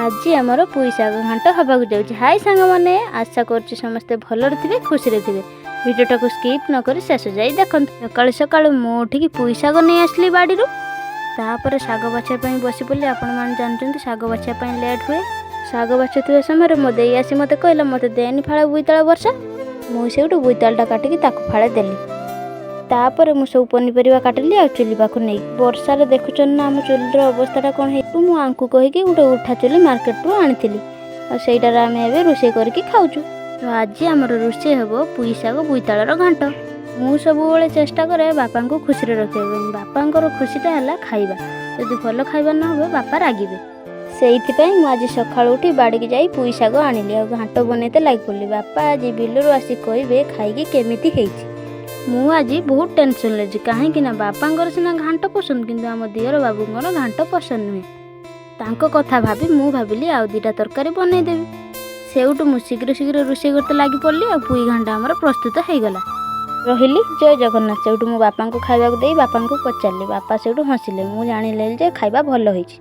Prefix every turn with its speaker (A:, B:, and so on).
A: आज आमर पुई शाग घाट हवाक जाऊँगी। हाय सांग मैंने आशा कर समस्ते भलरे थे खुशी थे। भिडियोटा को स्किप नक शेष जाए देखते। सका सका मुझे पुई शाग नहीं आसली बाड़ी तापर शाग बाछापी बसी पड़ी। आपण जानते शाग बाछापी लेट हुए। शाग बाछुवा समय मो दे आसी मत कहला मत देनी फाड़े बोईताल वर्षा। मुझे बोईतालटा काटिकी फाड़े देली। तापर मु सब पनीपरिया काटिली आ चुली पाखु नहीं। वर्षार देखुन ना आम चुलीर अवस्था कौन है। मुझे कहीकि गोटे उठा चुली मार्केट रू आनी आईटार आम ए रोषे करके खाऊँ। तो आज आम रोषे हम पुई शाग बोईताल घाट। मु सब चेष्टा करे बापा को खुशी रखा। बापा खुशीटा है खाइबा। जदि भल खाइबा न हो बापा रागिबे। से आज सका उठी बाड़ी जाई पुई शाग आनिली आ घाट बनईते लग पड़ी। बापा आज बिलरू आसी कहे खाई केमिति हेइछि। मु आज बहुत टेंशन ले कहीं बापा सीना घाट पसंद किंतु आम दियर बाबूर घाट पसंद नुहे। तांको कथा भाभी मु भाविली आउ दुईटा तरकारी बनईदेवी। सेउटू मु शीघ्र शीघ्र रोषे करते लगी पड़ी आ पुई घाट आमर प्रस्तुत हो गला। रही जय जगन्नाथ। सेउटू मो बापा को खाइबा दे बापा को पचारि। बापा सेउटू हसिले। मु जानिले जे खाइबा भल होइछि।